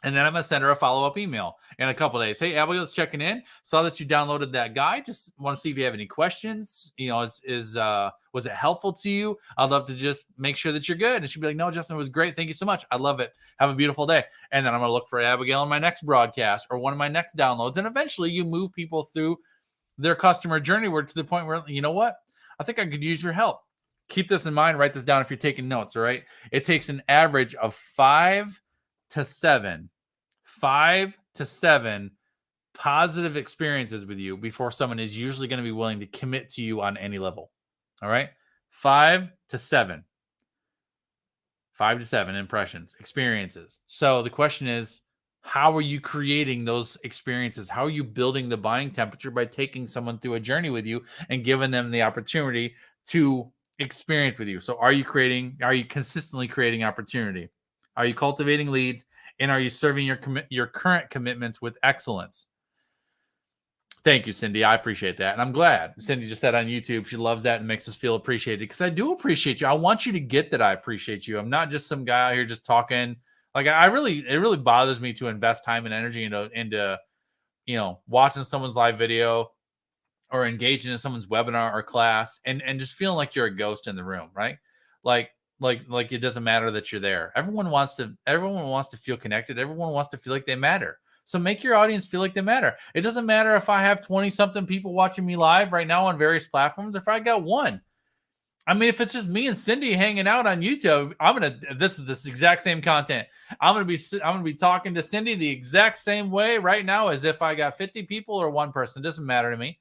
And then I'm going to send her a follow-up email in a couple of days. Hey, Abigail's checking in. Saw that you downloaded that guide. Just want to see if you have any questions. Was it helpful to you? I'd love to just make sure that you're good. And she'd be like, no, Justin, it was great. Thank you so much. I love it. Have a beautiful day. And then I'm going to look for Abigail in my next broadcast or one of my next downloads. And eventually you move people through their customer journey to the point where, you know what? I think I could use your help. Keep this in mind. Write this down if you're taking notes, all right? It takes an average of 5 to 7 positive experiences with you before someone is usually going to be willing to commit to you on any level. All right. 5 to 7 impressions, experiences. So the question is, how are you creating those experiences? How are you building the buying temperature? By taking someone through a journey with you and giving them the opportunity to experience with you. So are you consistently creating opportunity? Are you cultivating leads? And are you serving your current commitments with excellence? Thank you, Cindy. I appreciate that. And I'm glad Cindy just said on YouTube, she loves that and makes us feel appreciated, because I do appreciate you. I want you to get that I appreciate you. I'm not just some guy out here just talking. Like it really bothers me to invest time and energy into watching someone's live video or engaging in someone's webinar or class and just feeling like you're a ghost in the room, right? Like it doesn't matter that you're there. Everyone wants to feel connected. Everyone wants to feel like they matter. So make your audience feel like they matter. It doesn't matter if I have 20 something people watching me live right now on various platforms. If I got one, I mean, if it's just me and Cindy hanging out on YouTube, this is this exact same content. I'm going to be talking to Cindy the exact same way right now as if I got 50 people or one person. It doesn't matter to me.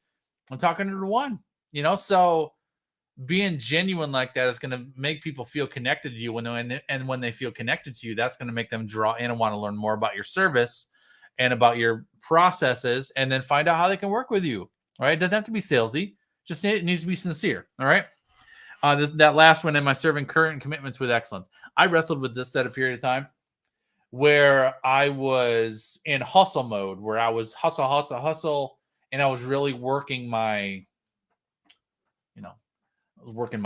I'm talking to the one, so being genuine like that is going to make people feel connected to you when they feel connected to you, that's going to make them draw in and want to learn more about your service and about your processes, and then find out how they can work with you. All right. It doesn't have to be salesy. Just it needs to be sincere. All right. That last one, am I serving current commitments with excellence? I wrestled with this at a period of time where I was in hustle mode, where I was hustle. And I was really working my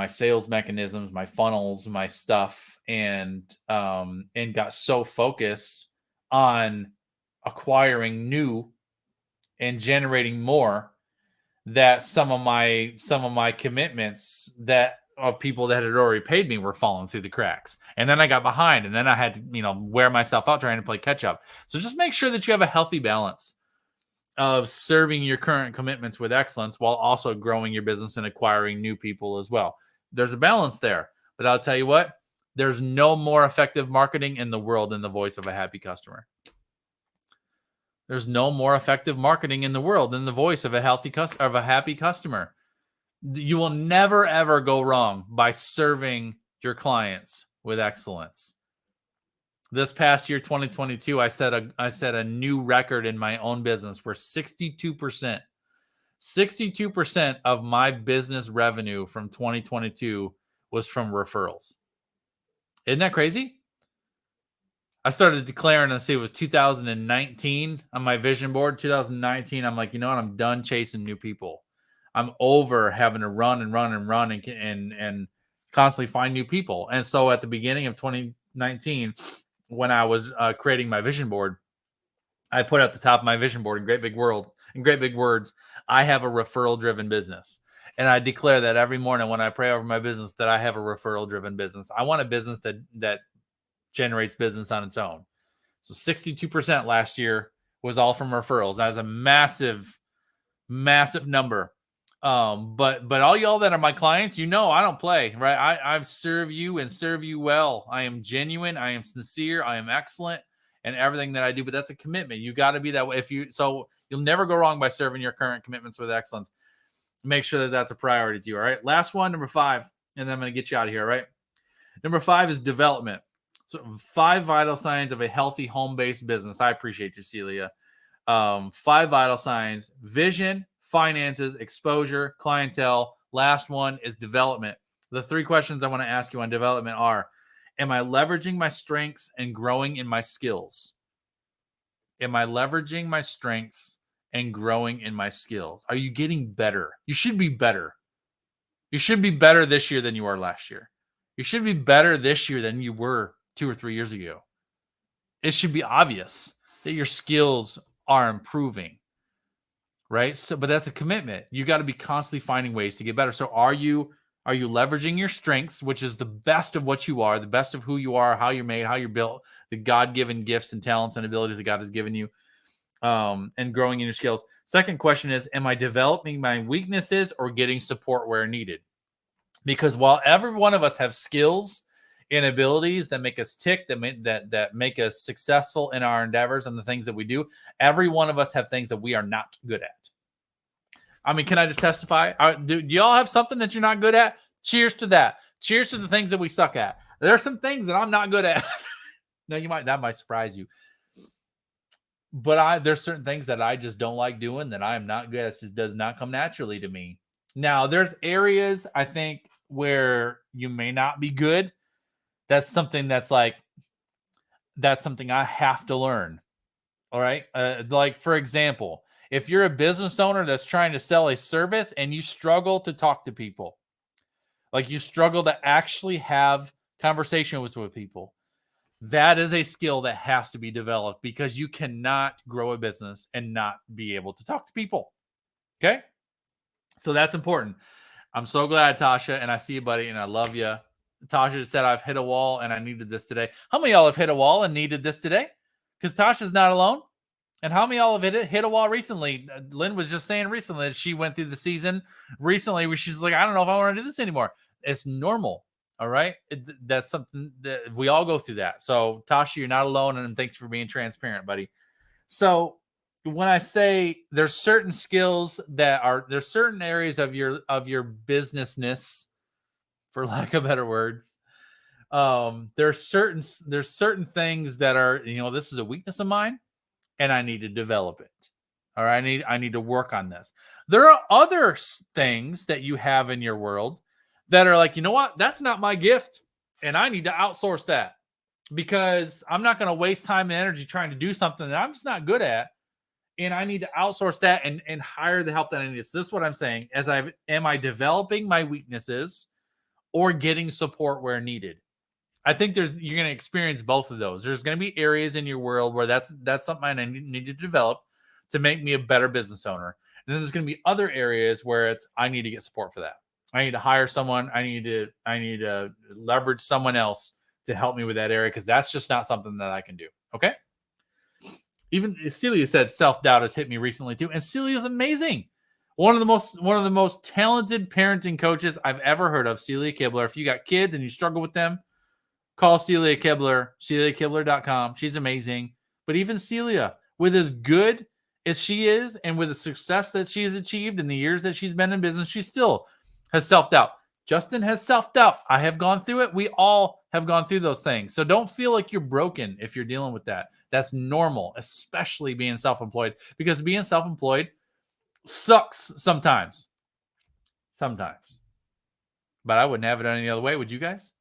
sales mechanisms, my funnels, my stuff, and got so focused on acquiring new and generating more that some of my commitments of people that had already paid me were falling through the cracks. And then I got behind, and then I had to, wear myself out trying to play catch up. So just make sure that you have a healthy balance. of serving your current commitments with excellence while also growing your business and acquiring new people as well. There's a balance there, but I'll tell you what, there's no more effective marketing in the world than the voice of a happy customer. There's no more effective marketing in the world than the voice of a happy customer. You will never ever go wrong by serving your clients with excellence. This past year, 2022, I set a new record in my own business where 62% of my business revenue from 2022 was from referrals. Isn't that crazy? I started declaring, I see it was 2019 on my vision board. 2019, I'm like, you know what? I'm done chasing new people. I'm over having to run and constantly find new people. And so at the beginning of 2019, when I was creating my vision board, I put at the top of my vision board in great big words, I have a referral driven business. And I declare that every morning when I pray over my business that I have a referral driven business. I want a business that generates business on its own. So 62% last year was all from referrals. That is a massive, massive number. But all y'all that are my clients, you know I don't play, right? I serve you and serve you well. I am genuine, I am sincere, I am excellent in everything that I do, but that's a commitment. You got to be that way. So you'll never go wrong by serving your current commitments with excellence. Make sure that that's a priority to you. All right. Last one, number 5, and then I'm going to get you out of here. All right. Number 5 is development. So 5 vital signs of a healthy home-based business. I appreciate you, Celia. 5 vital signs: vision, finances, exposure, clientele. Last one is development. The 3 questions I want to ask you on development are: am I leveraging my strengths and growing in my skills? Am I leveraging my strengths and growing in my skills? Are you getting better? You should be better. You should be better this year than you were last year. You should be better this year than you were 2 or 3 years ago. It should be obvious that your skills are improving, right? So, but that's a commitment. You got to be constantly finding ways to get better. So are you leveraging your strengths, which is the best of what you are, the best of who you are, how you're made, how you're built, the God-given gifts and talents and abilities that God has given you, and growing in your skills? Second question is, am I developing my weaknesses or getting support where needed? Because while every one of us have skills and abilities that make us tick, that make us successful in our endeavors and the things that we do, every one of us have things that we are not good at. I mean, can I just testify? Do y'all have something that you're not good at? Cheers to that. Cheers to the things that we suck at. There are some things that I'm not good at. No, that might surprise you. But there's certain things that I just don't like doing that I am not good at. It just does not come naturally to me. Now, there's areas I think where you may not be good. That's something I have to learn. All right. Like, for example, if you're a business owner that's trying to sell a service and you struggle to talk to people, like you struggle to actually have conversations with people, that is a skill that has to be developed, because you cannot grow a business and not be able to talk to people. Okay. So that's important. I'm so glad, Tasha, and I see you, buddy, and I love you. Tasha said, I've hit a wall and I needed this today. How many of y'all have hit a wall and needed this today? Because Tasha's not alone. And how many of y'all have hit a wall recently? Lynn was just saying recently that she went through the season recently where she's like, I don't know if I want to do this anymore. It's normal. All right. That's something that we all go through that. So Tasha, you're not alone. And thanks for being transparent, buddy. So when I say there's certain skills there's certain areas of your businessness, for lack of better words, there's certain things that are, this is a weakness of mine and I need to develop it. All right. I need to work on this. There are other things that you have in your world that are like, you know what? That's not my gift. And I need to outsource that, because I'm not going to waste time and energy trying to do something that I'm just not good at. And I need to outsource that and hire the help that I need. So this is what I'm saying. Am I developing my weaknesses or getting support where needed? I think you're going to experience both of those. There's going to be areas in your world where that's something I need to develop to make me a better business owner. And then there's going to be other areas where I need to get support for that. I need to hire someone. I need to leverage someone else to help me with that area, because that's just not something that I can do. Okay. Even Celia said self-doubt has hit me recently too. And Celia's amazing. One of the most talented parenting coaches I've ever heard of, Celia Kibler. If you got kids and you struggle with them, call Celia Kibler, CeliaKibler.com. She's amazing. But even Celia, with as good as she is and with the success that she has achieved in the years that she's been in business, she still has self-doubt. Justin has self-doubt. I have gone through it. We all have gone through those things. So don't feel like you're broken if you're dealing with that. That's normal, especially being self-employed, because being self-employed sucks sometimes. Sometimes. But I wouldn't have it any other way. Would you guys?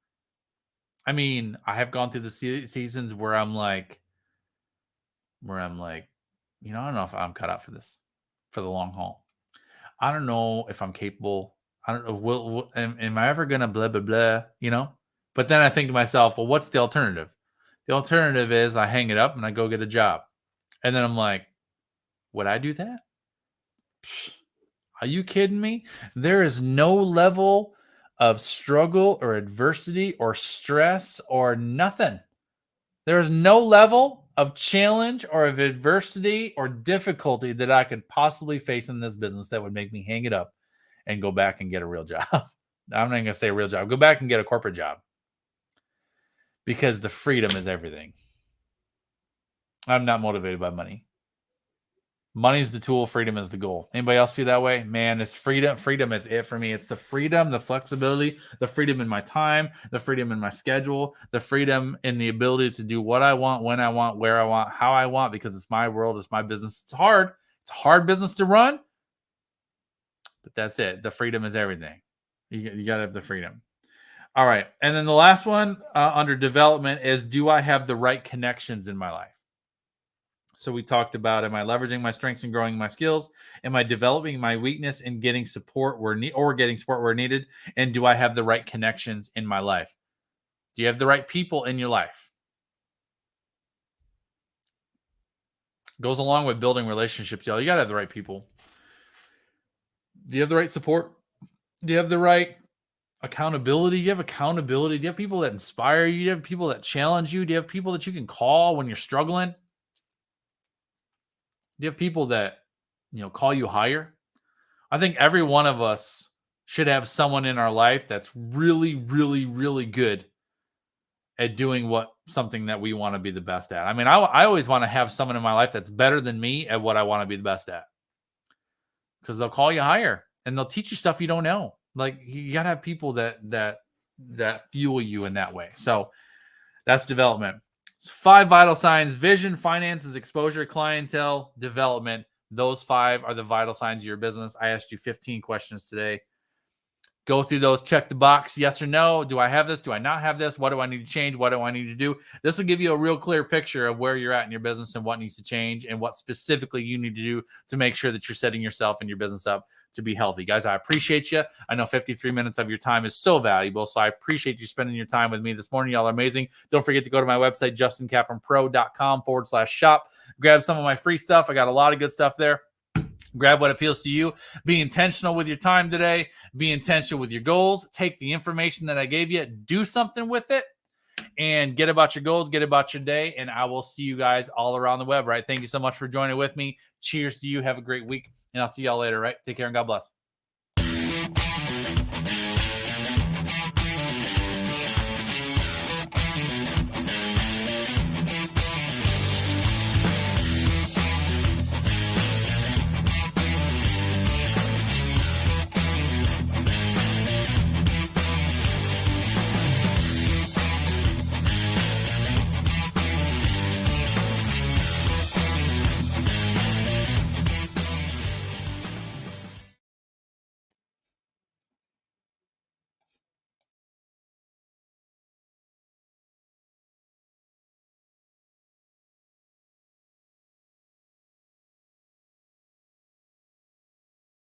I mean, I have gone through the seasons where I'm like, I don't know if I'm cut out for this, for the long haul. I don't know if I'm capable. I don't know. Am I ever going to blah, blah, blah, But then I think to myself, well, what's the alternative? The alternative is I hang it up and I go get a job. And then I'm like, would I do that? Are you kidding me? There is no level of struggle or adversity or stress or nothing. There is no level of challenge or of adversity or difficulty that I could possibly face in this business that would make me hang it up and go back and get a real job. I'm not going to say a real job. Go back and get a corporate job. Because the freedom is everything. I'm not motivated by money. Money's the tool. Freedom is the goal. Anybody else feel that way? Man, it's freedom. Freedom is it for me. It's the freedom, the flexibility, the freedom in my time, the freedom in my schedule, the freedom in the ability to do what I want, when I want, where I want, how I want, because it's my world. It's my business. It's hard. It's a hard business to run. But that's it. The freedom is everything. You got to have the freedom. All right. And then the last one under development is, do I have the right connections in my life? So we talked about, am I leveraging my strengths and growing my skills? Am I developing my weakness and getting support where needed? And do I have the right connections in my life? Do you have the right people in your life? Goes along with building relationships, y'all. You got to have the right people. Do you have the right support? Do you have the right accountability? Do you have accountability? Do you have people that inspire you? Do you have people that challenge you? Do you have people that you can call when you're struggling? Do you have people that, call you higher? I think every one of us should have someone in our life that's really, really, really good at doing something that we want to be the best at. I mean, I always want to have someone in my life that's better than me at what I want to be the best at, because they'll call you higher and they'll teach you stuff you don't know. Like, you got to have people that fuel you in that way. So that's development. 5 vital signs: vision, finances, exposure, clientele, development. Those 5 are the vital signs of your business. I asked you 15 questions today. Go through those, check the box, yes or no. Do I have this? Do I not have this? What do I need to change? What do I need to do? This will give you a real clear picture of where you're at in your business and what needs to change and what specifically you need to do to make sure that you're setting yourself and your business up to be healthy. Guys, I appreciate you. I know 53 minutes of your time is so valuable, so I appreciate you spending your time with me this morning. Y'all are amazing. Don't forget to go to my website, JustinCapronPro.com/shop. Grab some of my free stuff. I got a lot of good stuff there. Grab what appeals to you. Be intentional with your time today. Be intentional with your goals. Take the information that I gave you, do something with it, and get about your goals, get about your day. And I will see you guys all around the web, right? Thank you so much for joining with me. Cheers to you. Have a great week. And I'll see y'all later, right? Take care and God bless.